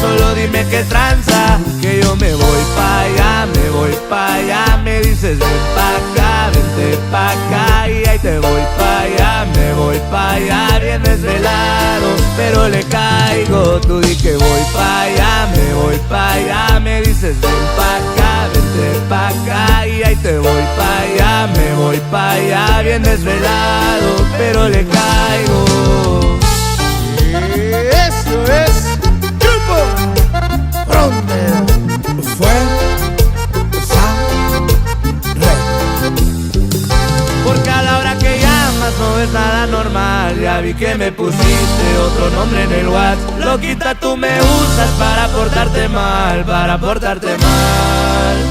solo dime qué tranza, que yo me voy pa' allá, me voy pa' allá. Me dices ven pa' acá, vente pa' acá, y ahí te voy pa' allá, me voy pa' allá. Bien desvelado, pero le caigo, tú di que voy pa' allá, me voy pa' allá. Me dices ven pa' acá, vente pa' acá, y ahí te voy pa' allá, me voy pa' allá. Bien desvelado, pero le caigo. Eso es Grupo Frontera. Fue Porque a la hora que llamas no es nada normal. Ya vi que me pusiste otro nombre en el WhatsApp. Loquita, tú me usas para portarte mal, para portarte mal.